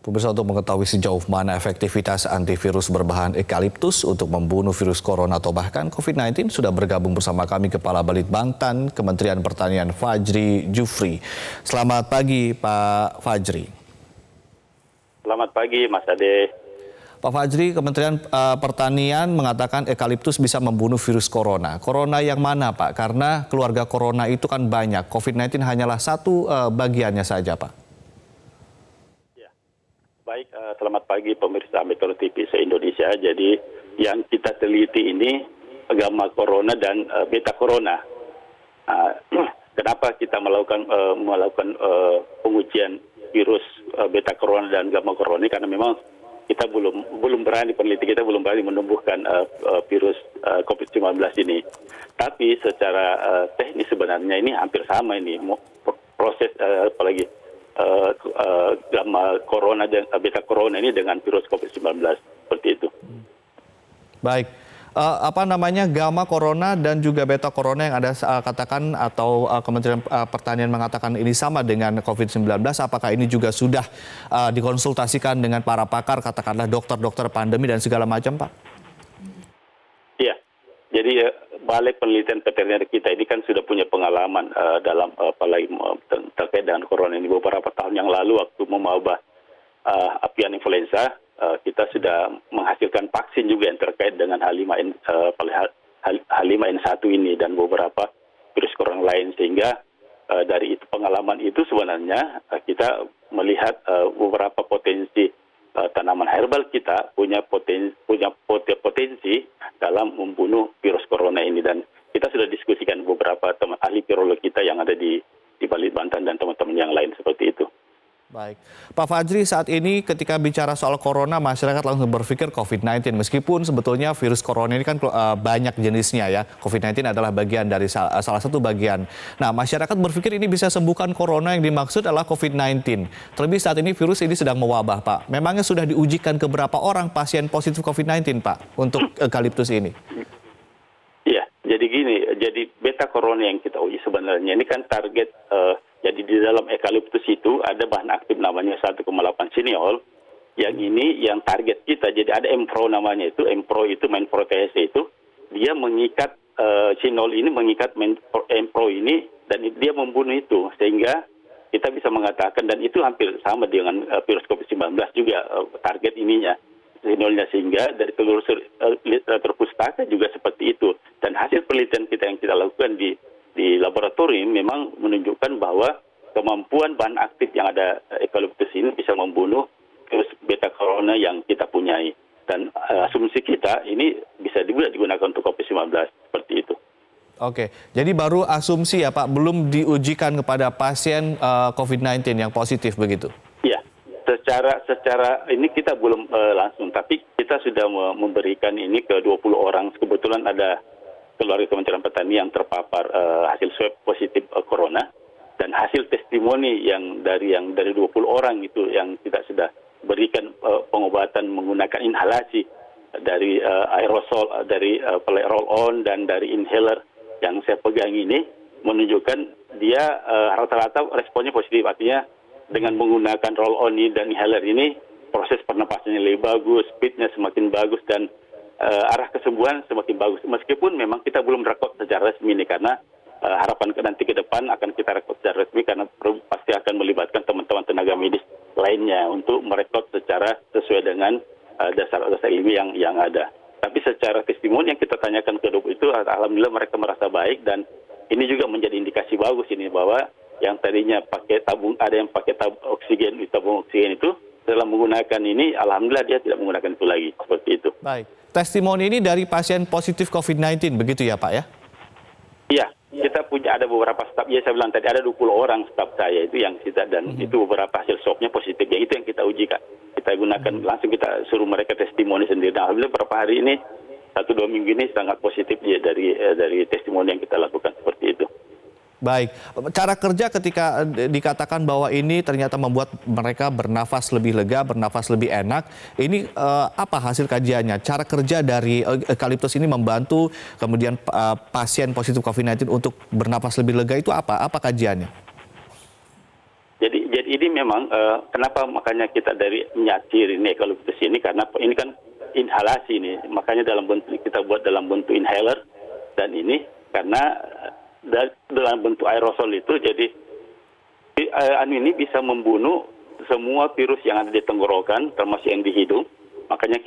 Pemirsa, untuk mengetahui sejauh mana efektivitas antivirus berbahan eukaliptus untuk membunuh virus corona atau bahkan COVID-19, sudah bergabung bersama kami Kepala Balitbangtan Kementerian Pertanian Fajri Jufri. Selamat pagi Pak Fajri. Selamat pagi Mas Ade. Pak Fajri, Kementerian Pertanian mengatakan eukaliptus bisa membunuh virus corona. Corona yang mana Pak? Karena keluarga corona itu kan banyak, COVID-19 hanyalah satu bagiannya saja Pak. Baik, selamat pagi pemirsa Metro TV se-Indonesia. Jadi yang kita teliti ini gamma corona dan beta corona. Kenapa kita melakukan pengujian virus beta corona dan gamma corona? Karena memang kita belum berani, peneliti kita belum berani menumbuhkan virus COVID-19 ini. Tapi secara teknis sebenarnya ini hampir sama ini proses apalagi gamma corona dan beta corona ini dengan virus COVID-19 seperti itu. Baik, gamma corona dan juga beta corona yang ada katakan atau Kementerian Pertanian mengatakan ini sama dengan COVID-19, apakah ini juga sudah dikonsultasikan dengan para pakar, katakanlah dokter-dokter pandemi dan segala macam, Pak? Iya, jadi Balai Penelitian Veteriner kita ini kan sudah punya pengalaman dalam apalagi terkait dengan corona ini. Beberapa tahun yang lalu waktu mewabah avian influenza, kita sudah menghasilkan vaksin juga yang terkait dengan H5N1 ini dan beberapa virus corona lain. Sehingga dari pengalaman itu sebenarnya kita melihat beberapa potensi tanaman herbal kita punya potensi dalam membunuh virus corona ini, dan kita sudah diskusikan beberapa teman ahli virolog kita yang ada di Balitbangtan dan teman-teman yang lain seperti itu. Baik, Pak Fajri, saat ini ketika bicara soal corona, masyarakat langsung berpikir COVID-19. Meskipun sebetulnya virus corona ini kan banyak jenisnya ya. COVID-19 adalah bagian dari salah satu bagian. Nah, masyarakat berpikir ini bisa sembuhkan corona, yang dimaksud adalah COVID-19. Terlebih saat ini virus ini sedang mewabah, Pak. Memangnya sudah diujikan ke berapa orang pasien positif COVID-19, Pak, untuk eukaliptus ini? Iya, jadi gini, jadi beta corona yang kita uji sebenarnya ini kan target. Jadi di dalam eukaliptus itu ada bahan aktif namanya 1,8 sineol. Yang ini yang target kita. Jadi ada Mpro namanya itu. Mpro itu main protease itu. Dia mengikat sineol ini, mengikat Mpro ini, dan dia membunuh itu. Sehingga kita bisa mengatakan, dan itu hampir sama dengan virus COVID-19 juga target ininya. Sineolnya, sehingga dari seluruh literatur pustaka juga seperti itu. Dan hasil penelitian kita yang kita lakukan di laboratorium memang menunjukkan bahwa kemampuan bahan aktif yang ada eukaliptus ini bisa membunuh virus beta corona yang kita punyai. Dan asumsi kita ini bisa juga digunakan untuk COVID-19 seperti itu. Oke, jadi baru asumsi ya Pak, belum diujikan kepada pasien COVID-19 yang positif begitu? Iya, secara ini kita belum langsung, tapi kita sudah memberikan ini ke 20 orang. Kebetulan ada keluarga Kementerian Pertanian yang terpapar hasil swab positif corona, dan hasil testimoni yang dari 20 orang itu yang kita sudah berikan pengobatan menggunakan inhalasi dari aerosol, dari roll on dan dari inhaler yang saya pegang ini menunjukkan dia rata-rata responnya positif. Artinya dengan menggunakan roll on ini dan inhaler ini proses pernapasannya lebih bagus, speednya semakin bagus, dan arah kesembuhan semakin bagus. Meskipun memang kita belum rekod secara resmi ini, karena harapan nanti ke depan akan kita rekod secara resmi, karena pasti akan melibatkan teman-teman tenaga medis lainnya untuk merekod secara sesuai dengan dasar-dasar ilmiah yang ada. Tapi secara testimoni yang kita tanyakan ke dokter itu, alhamdulillah mereka merasa baik, dan ini juga menjadi indikasi bagus ini bahwa yang tadinya pakai ada yang pakai tabung oksigen itu, dalam menggunakan ini, alhamdulillah dia tidak menggunakan itu lagi, seperti itu. Baik, testimoni ini dari pasien positif COVID-19, begitu ya Pak ya? Iya, kita punya ada beberapa staf, ya saya bilang tadi ada 20 orang staf saya itu yang kita, dan itu beberapa hasil swabnya positif, ya itu yang kita uji Kak. Kita gunakan, langsung kita suruh mereka testimoni sendiri. Nah, alhamdulillah beberapa hari ini, 1-2 minggu ini sangat positif ya dari testimoni yang kita lakukan seperti itu. Baik, cara kerja ketika dikatakan bahwa ini ternyata membuat mereka bernafas lebih lega, bernafas lebih enak, ini apa hasil kajiannya? Cara kerja dari eukaliptus ini membantu kemudian pasien positif COVID-19 untuk bernafas lebih lega itu apa? Apa kajiannya? Jadi Jadi ini memang kenapa makanya kita dari menyacir ini eukaliptus ini, karena ini kan inhalasi ini, makanya kita buat dalam bentuk inhaler, dan ini karena dalam bentuk aerosol itu, jadi ini bisa membunuh semua virus yang ada di tenggorokan termasuk yang di hidung. Makanya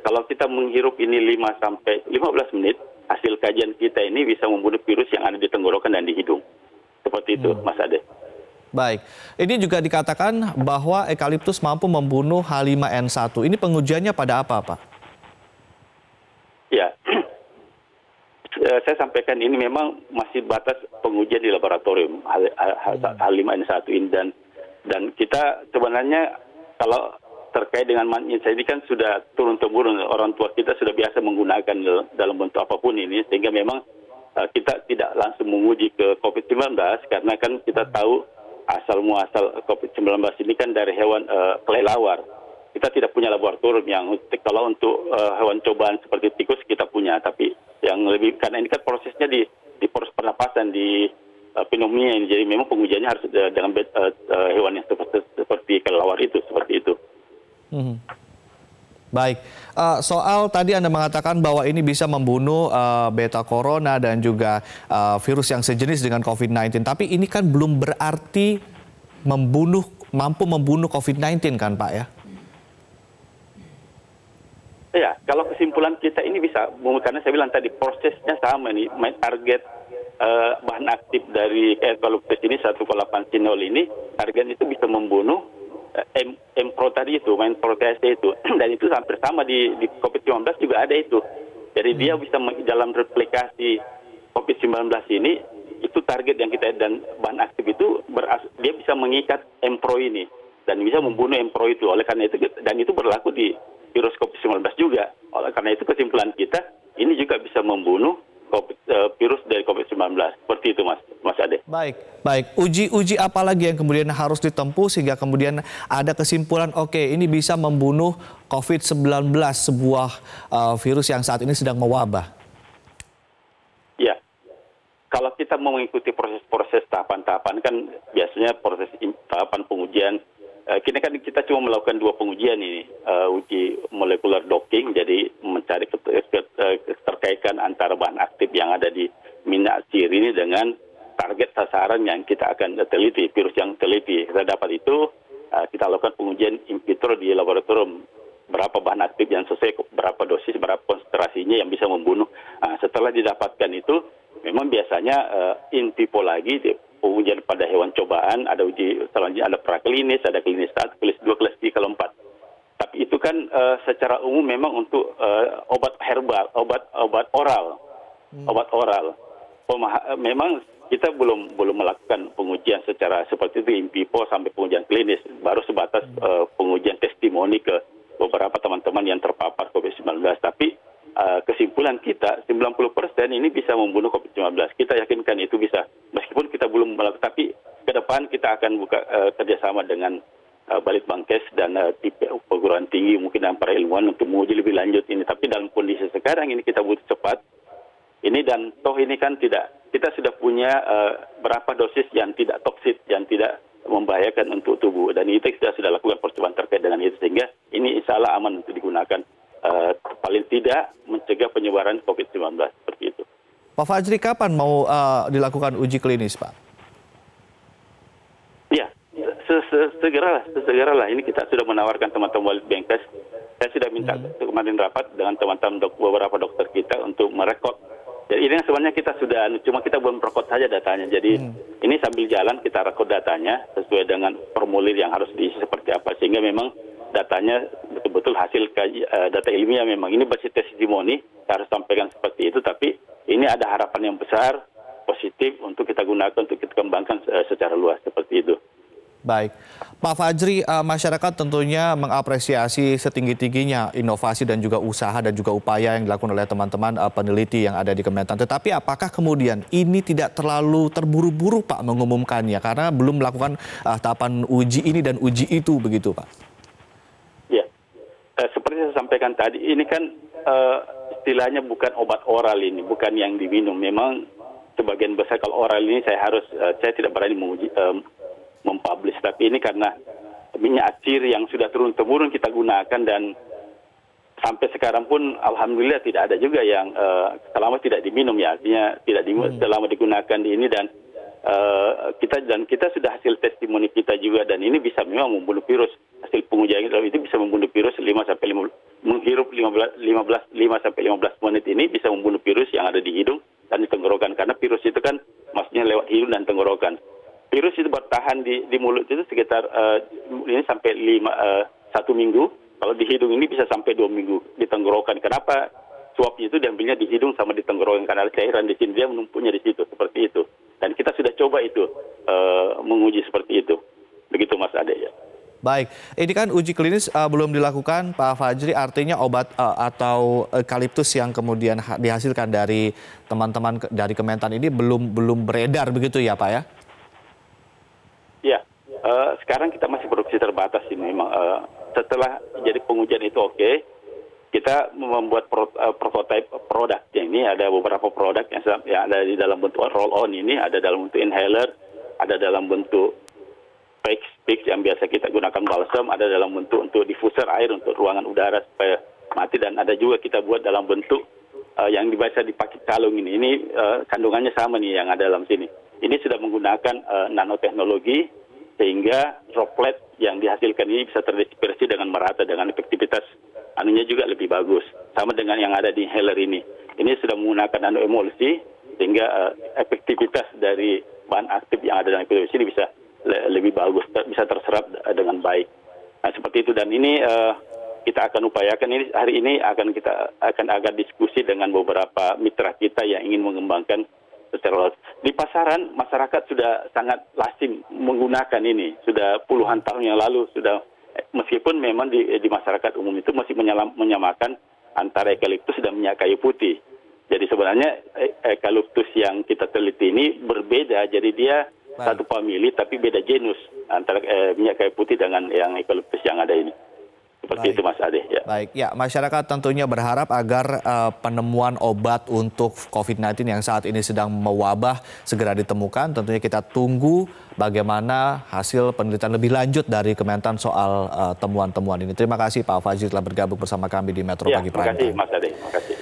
kalau kita menghirup ini 5 sampai 15 menit, hasil kajian kita ini bisa membunuh virus yang ada di tenggorokan dan di hidung. Seperti itu, Mas Ade. Baik, ini juga dikatakan bahwa eukaliptus mampu membunuh H5N1. Ini pengujiannya pada apa, Pak? Ya, saya sampaikan ini memang masih batas pengujian di laboratorium H5N1 ini, dan kita sebenarnya kalau terkait dengan mindset ini kan sudah turun-temurun, orang tua kita sudah biasa menggunakan dalam bentuk apapun ini, sehingga memang kita tidak langsung menguji ke COVID-19 karena kan kita tahu asal muasal COVID-19 ini kan dari hewan kelelawar. Kita tidak punya laboratorium yang kalau untuk hewan cobaan seperti tikus kita punya, tapi yang lebih karena ini kan prosesnya di proses pernapasan di pneumonia ini, jadi memang pengujiannya harus dengan hewan yang seperti kelelawar itu, seperti itu. Baik, soal tadi Anda mengatakan bahwa ini bisa membunuh beta corona dan juga virus yang sejenis dengan COVID-19. Tapi ini kan belum berarti mampu membunuh COVID-19 kan, Pak ya? Ya, kalau kesimpulan kita ini bisa, karena saya bilang tadi prosesnya sama nih, target bahan aktif dari eukaliptus ini 1,8-sinol ini, target itu bisa membunuh M-Pro tadi itu, main protease itu, dan itu hampir sama di COVID-19 juga ada itu. Jadi dia bisa dalam replikasi COVID-19 ini, itu target yang kita, dan bahan aktif itu dia bisa mengikat M-Pro ini dan bisa membunuh M-Pro itu. Oleh karena itu, dan itu berlaku di virus COVID-19 juga. Oleh karena itu kesimpulan kita, ini juga bisa membunuh virus dari COVID-19. Seperti itu, Mas Ade. Baik. Uji apa lagi yang kemudian harus ditempuh sehingga kemudian ada kesimpulan, oke, ini bisa membunuh COVID-19, sebuah virus yang saat ini sedang mewabah? Ya, kalau kita mau mengikuti proses tahapan-tahapan, kan biasanya proses tahapan pengujian, kita cuma melakukan 2 pengujian ini, uji molekular docking, jadi mencari keterkaitan antara bahan aktif yang ada di minyak sirih ini dengan target sasaran yang kita akan teliti, virus yang teliti. Kita dapat itu, kita lakukan pengujian in vitro di laboratorium, berapa bahan aktif yang sesuai, berapa dosis, berapa konsentrasinya yang bisa membunuh. Setelah didapatkan itu, memang biasanya in vivo lagi, pengujian pada hewan cobaan, ada uji selanjutnya, ada praklinis, ada klinis 1, klinis 2, klinis 3, klinis 4. Tapi itu kan secara umum memang untuk obat herbal, obat oral. Memang kita belum melakukan pengujian secara seperti itu in vivo sampai pengujian klinis, baru sebatas pengujian testimoni ke beberapa teman-teman yang terpapar COVID-19. Tapi kesimpulan kita 90% ini bisa membunuh COVID-19. Kita yakinkan itu bisa, meskipun kita belum melakukan, tapi ke depan kita akan buka kerjasama dengan Balitbangkes dan perguruan tinggi, mungkin dengan para ilmuwan untuk menguji lebih lanjut ini. Tapi dalam kondisi sekarang ini kita butuh cepat. Ini dan toh ini kan kita sudah punya berapa dosis yang tidak toksik, yang tidak membahayakan untuk tubuh, dan itu kita sudah lakukan percobaan terkait dengan itu, sehingga ini insya Allah aman untuk digunakan, paling tidak mencegah penyebaran COVID-19 seperti itu. Pak Fajri, kapan mau dilakukan uji klinis, Pak? Ya, segeralah. Ini kita sudah menawarkan teman-teman Balitbangkes. Saya sudah minta kemarin rapat dengan teman-teman beberapa dokter kita untuk merekod. Jadi ini sebenarnya kita sudah, cuma kita belum merekod saja datanya. Jadi ini sambil jalan kita rekod datanya sesuai dengan formulir yang harus diisi seperti apa, sehingga memang datanya betul-betul hasil data ilmiah. Memang ini basis testimoni, harus sampaikan seperti itu, tapi ini ada harapan yang besar, positif untuk kita gunakan, untuk kita kembangkan secara luas seperti itu. Baik, Pak Fajri, masyarakat tentunya mengapresiasi setinggi-tingginya inovasi dan juga usaha dan juga upaya yang dilakukan oleh teman-teman peneliti yang ada di Kementan. Tetapi apakah kemudian ini tidak terlalu terburu-buru, Pak, mengumumkannya karena belum melakukan tahapan uji ini dan uji itu, begitu, Pak? Ya, seperti saya sampaikan tadi, ini kan istilahnya bukan obat oral ini, bukan yang diminum. Memang sebagian besar kalau oral ini saya tidak berani mempublish. Tapi ini karena minyak acir yang sudah turun-temurun kita gunakan, dan sampai sekarang pun alhamdulillah tidak ada juga yang selama tidak diminum, ya, artinya tidak selama digunakan di ini, dan kita sudah hasil testimoni kita juga, dan ini bisa memang membunuh virus. Hasil pengujian itu bisa membunuh virus 5 sampai 15 menit ini bisa membunuh virus yang ada di hidung dan di tenggorokan, karena virus itu kan maksudnya lewat hidung dan tenggorokan. Virus itu bertahan di mulut itu sekitar ini sampai 1 minggu. Kalau di hidung ini bisa sampai 2 minggu di tenggorokan. Kenapa? Suapnya itu diambilnya di hidung sama di tenggorokan, karena ada cairan di sini, dia menumpuknya di situ, seperti itu. Dan kita sudah coba itu menguji seperti itu. Begitu Mas Ade, ya. Baik, ini kan uji klinis belum dilakukan Pak Fajri, artinya obat atau eukaliptus yang kemudian dihasilkan dari teman-teman dari Kementan ini belum beredar begitu ya Pak ya? Ya, sekarang kita masih produksi terbatas ini memang. Setelah jadi pengujian itu oke, kita membuat prototipe produknya ini. Ada beberapa produk yang ada di dalam bentuk roll-on ini, ada dalam bentuk inhaler, ada dalam bentuk pix yang biasa kita gunakan balsam, ada dalam bentuk untuk diffuser air untuk ruangan udara supaya mati, dan ada juga kita buat dalam bentuk yang biasa dipakai kalung ini. Ini kandungannya sama nih yang ada dalam sini. Ini sudah menggunakan nanoteknologi sehingga droplet yang dihasilkan ini bisa terdispersi dengan merata, dengan efektivitas anunya juga lebih bagus. Sama dengan yang ada di inhaler ini. Ini sudah menggunakan nanoemulsi sehingga efektivitas dari bahan aktif yang ada dalam ekosistem ini bisa lebih bagus, bisa terserap dengan baik. Nah, seperti itu, dan ini kita akan upayakan ini hari ini kita akan diskusi dengan beberapa mitra kita yang ingin mengembangkan secara di pasaran. Masyarakat sudah sangat lazim menggunakan ini, sudah puluhan tahun yang lalu sudah, meskipun memang di masyarakat umum itu masih menyamakan antara eukaliptus dan minyak kayu putih. Jadi sebenarnya eukaliptus yang kita teliti ini berbeda, jadi dia satu famili tapi beda genus antara minyak kayu putih dengan yang eukaliptus yang ada ini. Seperti itu Mas Ade. Ya. Baik, ya masyarakat tentunya berharap agar penemuan obat untuk COVID-19 yang saat ini sedang mewabah segera ditemukan. Tentunya kita tunggu bagaimana hasil penelitian lebih lanjut dari Kementan soal temuan-temuan ini. Terima kasih Pak Fajri telah bergabung bersama kami di Metro Pagi Prime Time. Terima kasih Mas Ade. Terima kasih.